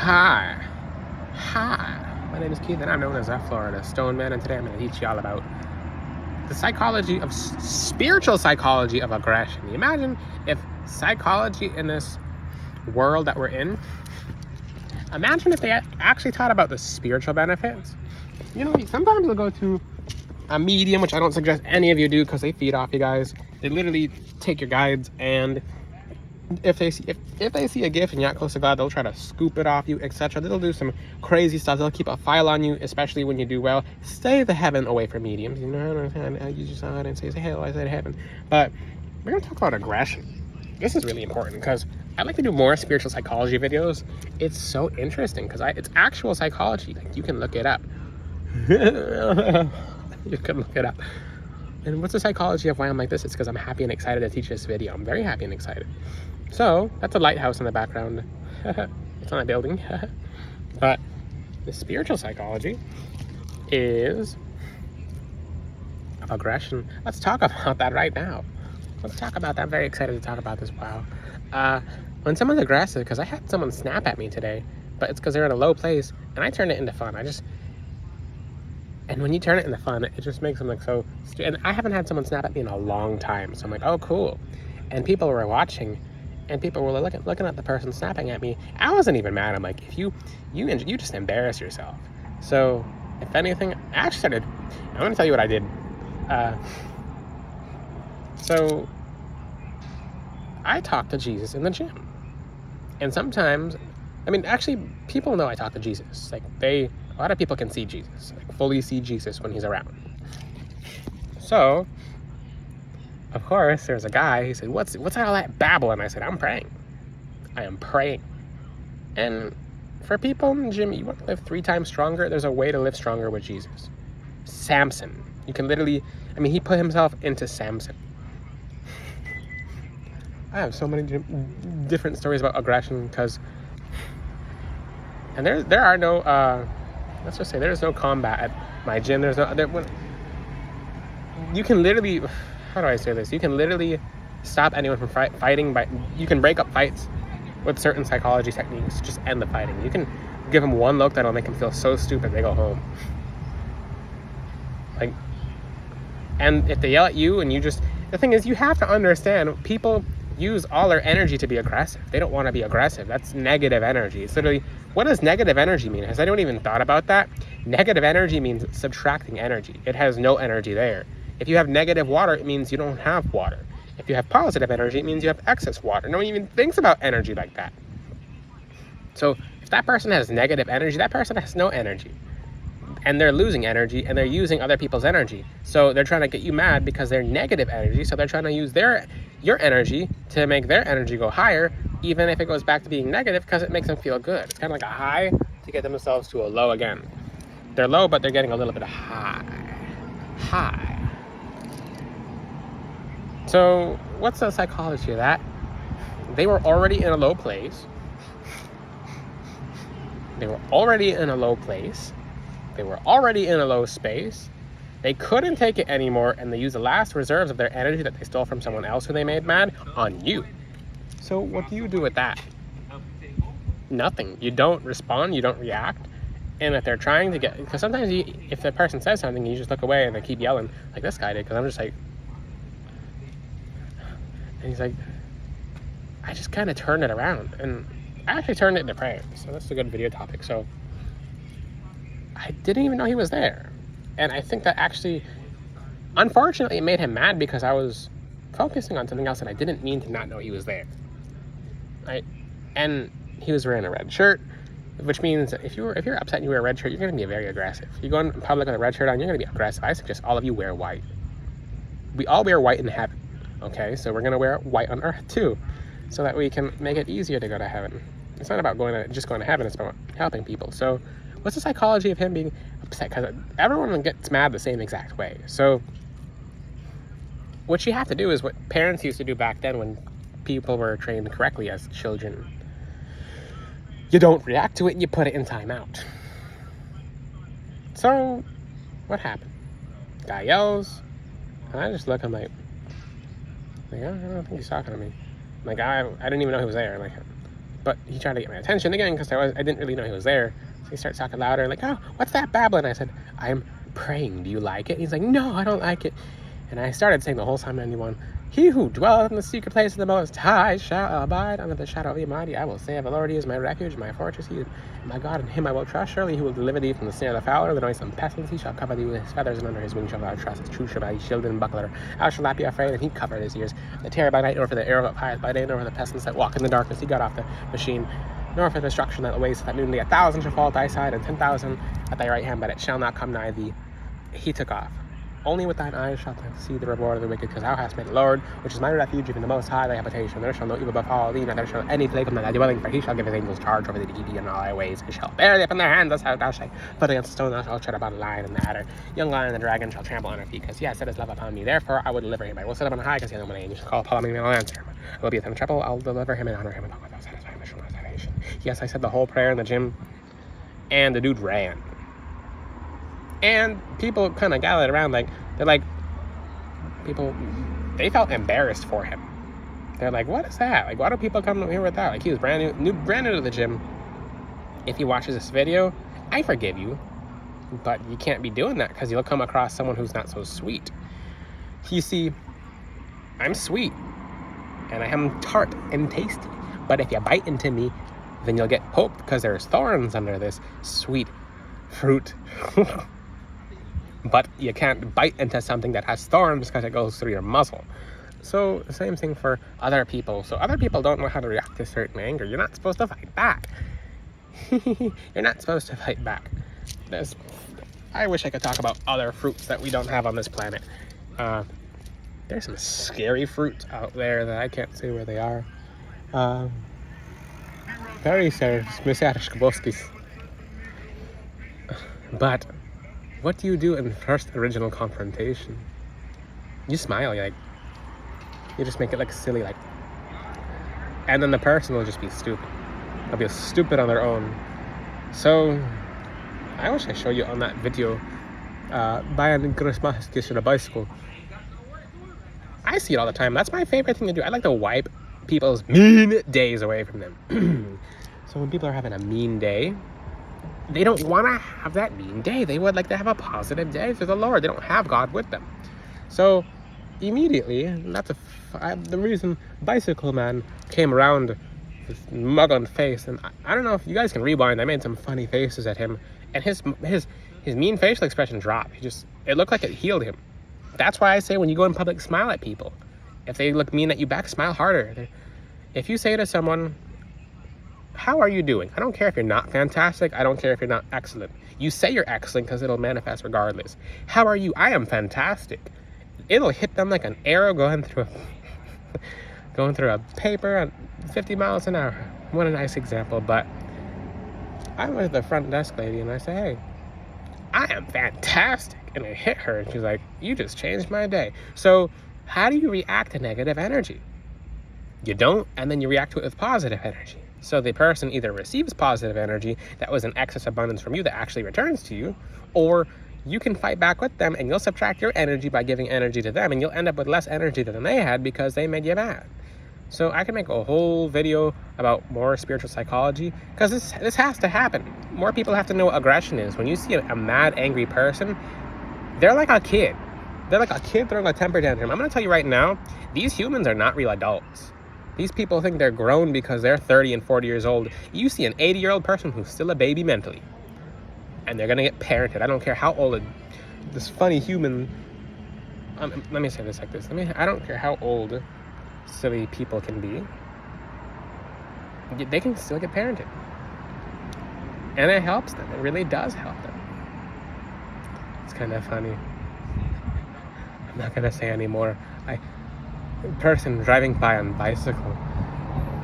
Hi. Hi. My name is Keith and I'm known as a Florida Stone Man, and today I'm going to teach you all about the psychology of spiritual psychology of aggression. Imagine if psychology in this world that we're in, imagine if they actually taught about the spiritual benefits. You know, sometimes they'll go to a medium, which I don't suggest any of you do because they feed off you guys. They literally take your guides, and if they see a gift and you're not close to God, they'll try to scoop it off you, etc. They'll do some crazy stuff. They'll keep a file on you, especially when you do well. Stay the heaven away from mediums. You know, you just I didn't say hell, I said heaven. But we're gonna talk about aggression. This is really important because I like to do more spiritual psychology videos. It's so interesting because it's actual psychology. Like, you can look it up. You can look it up. And what's the psychology of why I'm like this? It's because I'm happy and excited to teach this video. I'm very happy and excited. So, that's a lighthouse in the background. It's on a building. But the spiritual psychology is aggression. Let's talk about that right now. Let's talk about that. I'm very excited to talk about this. Wow. When someone's aggressive, because I had someone snap at me today, but it's because they're in a low place, and I turned it into fun. And when you turn it into fun, it just makes them look so stupid. And I haven't had someone snap at me in a long time. So I'm like, oh, cool. And people were watching, and people were looking at the person snapping at me. I wasn't even mad. I'm like, if you just embarrass yourself. So if anything, I actually started, I'm going to tell you what I did. So I talk to Jesus in the gym. And sometimes, actually, people know I talk to Jesus. Like, a lot of people can see Jesus, like fully see Jesus when he's around. So, of course, there's a guy. He said, "What's all that babble?" And I said, "I'm praying. I am praying." And for people in the gym, you want to live 3 times stronger. There's a way to live stronger with Jesus. Samson. You can literally, he put himself into Samson. I have so many different stories about aggression and there are no. Let's just say there's no combat at my gym. You can literally, how do I say this? You can literally stop anyone from fighting you can break up fights with certain psychology techniques. Just end the fighting. You can give them one look that'll make them feel so stupid they go home. And if they yell at you and the thing is, you have to understand, people use all their energy to be aggressive. They don't want to be aggressive. That's negative energy. It's literally, what does negative energy mean? Has anyone even thought about that? Negative energy means subtracting energy. It has no energy there. If you have negative water, it means you don't have water. If you have positive energy, it means you have excess water. No one even thinks about energy like that. So if that person has negative energy, that person has no energy. And they're losing energy, and they're using other people's energy. So they're trying to get you mad because they're negative energy. So they're trying to use your energy to make their energy go higher, even if it goes back to being negative, because it makes them feel good. It's kind of like a high to get themselves to a low again. They're low, but they're getting a little bit of high. So what's the psychology of that? They were already in a low place. They were already in a low space. They couldn't take it anymore, and they used the last reserves of their energy that they stole from someone else who they made mad on you. So what do you do with that? Nothing. You don't respond. You don't react. And if they're trying to because sometimes if the person says something, you just look away and they keep yelling like this guy did, because I'm just like, and he's like, I just kind of turned it around, and I actually turned it into prayer. So that's a good video topic. So I didn't even know he was there. And I think that actually, unfortunately, it made him mad because I was focusing on something else and I didn't mean to not know he was there. Right? And he was wearing a red shirt, which means that if you're upset and you wear a red shirt, you're going to be very aggressive. You go in public with a red shirt on, you're going to be aggressive. I suggest all of you wear white. We all wear white in heaven. Okay? So we're going to wear white on earth too, so that we can make it easier to go to heaven. It's not about just going to heaven. It's about helping people. So what's the psychology of him being upset? Because everyone gets mad the same exact way. So what you have to do is what parents used to do back then when people were trained correctly as children. You don't react to it, you put it in timeout. So what happened? Guy yells, and I just look, I'm like, I don't think he's talking to me. Like, I didn't even know he was there. Like, But he tried to get my attention again because I didn't really know he was there. So he starts talking louder, like, oh, what's that babbling? I said, I'm praying. Do you like it? And he's like, no, I don't like it. And I started saying the whole Psalm 91. He who dwelleth in the secret place of the Most High shall abide under the shadow of the Almighty. I will say of the Lord, He is my refuge, my fortress. He is my God, in Him I will trust. Surely He will deliver thee from the snare of the fowler, the noisome pestilence. He shall cover thee with His feathers, and under His wings shalt thou trust. His truth shall be thy shield and buckler. Thou shalt not be afraid, and He covered His ears. The terror by night, nor for the arrow that flieth by day, nor for the pestilence that walk in the darkness. He got off the machine. Nor for the destruction that awaits at noonday. 1,000 shall fall at thy side, and 10,000 at thy right hand, but it shall not come nigh thee. He took off. Only with thine eyes shalt thou see the reward of the wicked, because thou hast made the Lord, which is my refuge, even the Most High, thy habitation. There shall no evil befall thee, neither shall any plague come nigh thy dwelling, for He shall give His angels charge over thee to keep thee in all thy ways. They shall bear thee up in their hands, thus thou shalt foot against the stone, thou shalt tread upon the lion and the adder. Young lion and the dragon shall trample on her feet, because He has set His love upon me. Therefore I will deliver him. I will set him on high, because He has known my name. You shall call upon me, and I will answer him. I will be with him in trouble. I will deliver him and honor him, and I will satisfy him with salvation. Yes, I said the whole prayer in the gym, and the dude ran. And people kind of gathered around, like, they're like, people, they felt embarrassed for him. They're like, what is that? Like, why do people come here with that? Like, he was brand new to the gym. If he watches this video, I forgive you, but you can't be doing that because you'll come across someone who's not so sweet. You see, I'm sweet, and I am tart and tasty, but if you bite into me, then you'll get poked because there's thorns under this sweet fruit. But you can't bite into something that has thorns because it goes through your muzzle. So the same thing for other people. So other people don't know how to react to certain anger. You're not supposed to fight back. You're not supposed to fight back. I wish I could talk about other fruits that we don't have on this planet. There's some scary fruits out there that I can't say where they are. Very serious, but what do you do in the first original confrontation? You smile, you just make it like silly, like, and then the person will just be stupid. They'll be stupid on their own. So I wish I showed you on that video buying Christmas on a bicycle. I see it all the time. That's my favorite thing to do. I like to wipe people's mean days away from them. So when people are having a mean day, they don't want to have that mean day. They would like to have a positive day for the Lord. They don't have God with them. So immediately, the reason Bicycle Man came around with mug on face, and I don't know if you guys can rewind. I made some funny faces at him, and his mean facial expression dropped. It looked like it healed him. That's why I say when you go in public, smile at people. If they look mean at you back, smile harder. If you say to someone, how are you doing? I don't care if you're not fantastic. I don't care if you're not excellent. You say you're excellent because it'll manifest regardless. How are you? I am fantastic. It'll hit them like an arrow going through a paper at 50 miles an hour. What a nice example. But I went to the front desk lady and I said, hey, I am fantastic. And I hit her and she's like, you just changed my day. So how do you react to negative energy? You don't, and then you react to it with positive energy. So the person either receives positive energy that was in excess abundance from you that actually returns to you, or you can fight back with them and you'll subtract your energy by giving energy to them, and you'll end up with less energy than they had because they made you mad. So I can make a whole video about more spiritual psychology because this has to happen. More people have to know what aggression is. When you see a mad, angry person, they're like a kid. They're like a kid throwing a temper tantrum. I'm going to tell you right now, these humans are not real adults. These people think they're grown because they're 30 and 40 years old. You see an 80-year-old person who's still a baby mentally. And they're going to get parented. I don't care how old this funny human... let me say this like this. I don't care how old silly people can be. They can still get parented. And it helps them. It really does help them. It's kind of funny. I'm not going to say anymore. Person driving by on bicycle,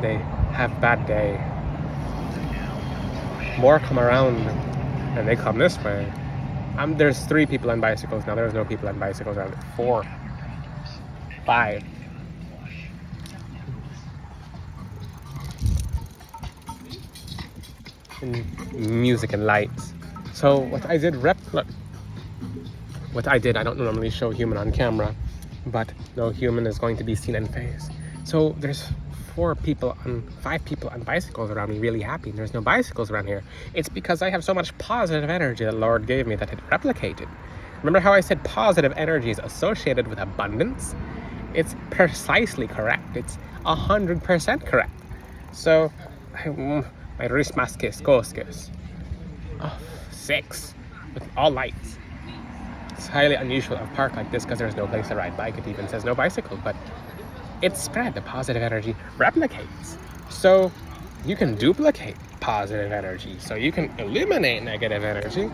they have bad day. More come around and they come this way. There's 3 people on bicycles now. There's no people on bicycles around. 4, 5. And music and lights. So what I did, I don't normally show human on camera, but no human is going to be seen in face. So there's 5 people on bicycles around me really happy, and there's no bicycles around here? It's because I have so much positive energy that the Lord gave me that it replicated. Remember how I said positive energy is associated with abundance? It's precisely correct. It's 100% correct. So, my wrist mask is Koskis. 6 with all lights. It's highly unusual of a park like this because there's no place to ride bike. It even says no bicycle, but it's spread. The positive energy replicates. So you can duplicate positive energy. So you can eliminate negative energy.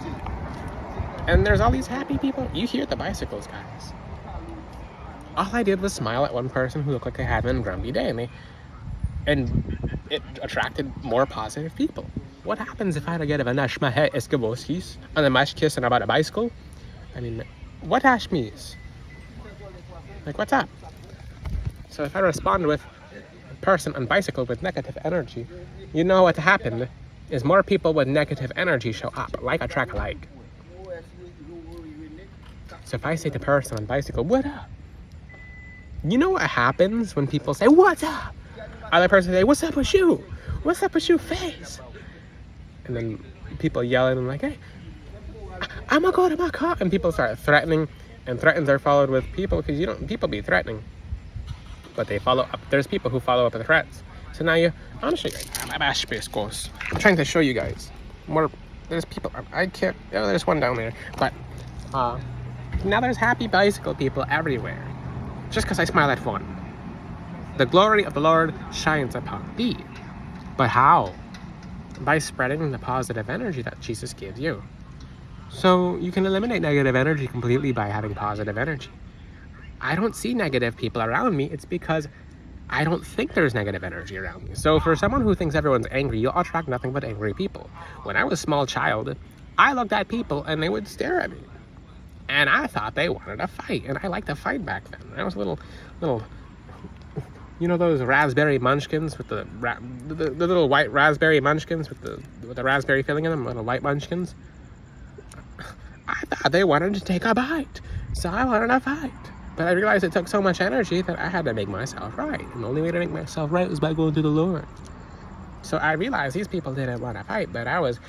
And there's all these happy people. You hear the bicycles, guys. All I did was smile at one person who looked like they had a grumpy day, and it attracted more positive people. What happens if I get a nashmahe eskivoskis and a mash kiss and about a bicycle? I mean, what ashmis? Like, what's up? So if I respond with a person on bicycle with negative energy, you know what happened is more people with negative energy show up, like attract like. So if I say to the person on bicycle, what up? You know what happens when people say, what's up? Other person say, what's up with you? What's up with your face? And then people yell at them like, hey, I'm gonna go to my car. And people start threatening, and threatens are followed with people, because people be threatening. But they follow up. There's people who follow up with threats. So now I'm gonna show you guys. I'm trying to show you guys more. There's people, I can't, oh, there's one down there. But now there's happy bicycle people everywhere. Just because I smile at one. The glory of the Lord shines upon thee. But how? By spreading the positive energy that Jesus gives you. So you can eliminate negative energy completely by having positive energy. I don't see negative people around me. It's because I don't think there's negative energy around me. So for someone who thinks everyone's angry, you'll attract nothing but angry people. When I was a small child, I looked at people and they would stare at me. And I thought they wanted to fight. And I liked to fight back then. I was a little, you know those raspberry munchkins with the little white raspberry munchkins with the raspberry filling in them, little white munchkins? I thought they wanted to take a bite. So I wanted to fight. But I realized it took so much energy that I had to make myself right. And the only way to make myself right was by going to the Lord. So I realized these people didn't want to fight, but I was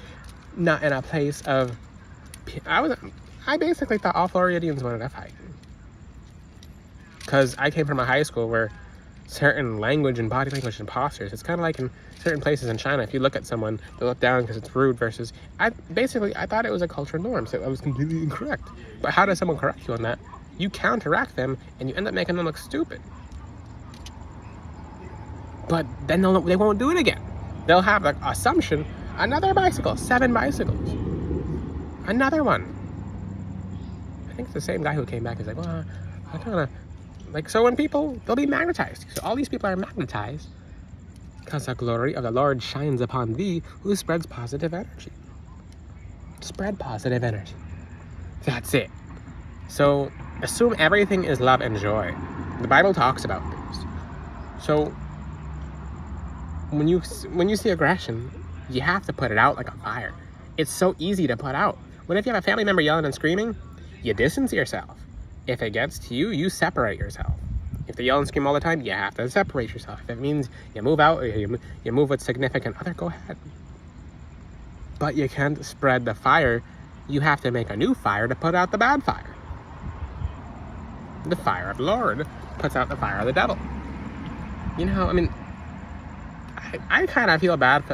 not in a place of... I basically thought all Floridians wanted to fight. Because I came from a high school where certain language and body language and postures, it's kind of like in certain places in China, if you look at someone, they look down because it's rude versus... I thought it was a cultural norm, so I was completely incorrect. But how does someone correct you on that? You counteract them, and you end up making them look stupid. But then they won't do it again. They'll have the assumption, another bicycle, 7 bicycles. Another one. I think it's the same guy who came back. He's like, well, I kind of... Like, so when people, they'll be magnetized. So all these people are magnetized because the glory of the Lord shines upon thee, who spreads positive energy. Spread positive energy. That's it. So assume everything is love and joy. The Bible talks about this. So when you see aggression, you have to put it out like a fire. It's so easy to put out. What if you have a family member yelling and screaming? You distance yourself. If it gets to you, you separate yourself. If they yell and scream all the time, you have to separate yourself. If it means you move out or you move with significant other, go ahead. But you can't spread the fire. You have to make a new fire to put out the bad fire. The fire of the Lord puts out the fire of the devil. You know, I mean, I kind of feel bad for,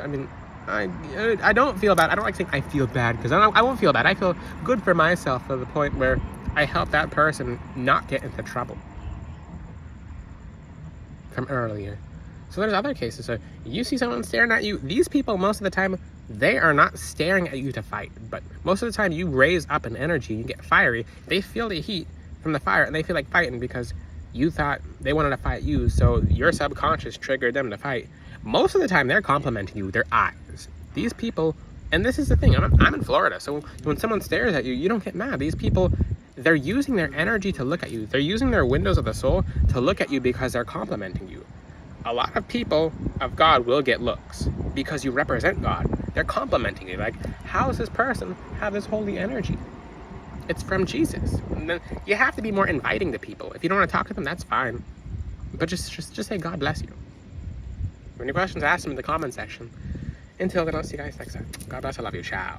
I don't feel bad. I don't like saying I feel bad, because I won't feel bad. I feel good for myself to the point where I help that person not get into trouble from earlier. So there's other cases. So you see someone staring at you. These people, most of the time, they are not staring at you to fight. But most of the time, you raise up an energy, you get fiery. They feel the heat from the fire, and they feel like fighting because you thought they wanted to fight you. So your subconscious triggered them to fight. Most of the time, they're complimenting you with their eyes. These people, and this is the thing, I'm in Florida. So when someone stares at you, you don't get mad. These people, they're using their energy to look at you. They're using their windows of the soul to look at you because they're complimenting you. A lot of people of God will get looks because you represent God. They're complimenting you. Like, how does this person have this holy energy? It's from Jesus. And then you have to be more inviting to people. If you don't want to talk to them, that's fine. But just say, God bless you. Any questions, ask them in the comment section. Until then, I'll see you guys next time. God bless. I love you. Ciao.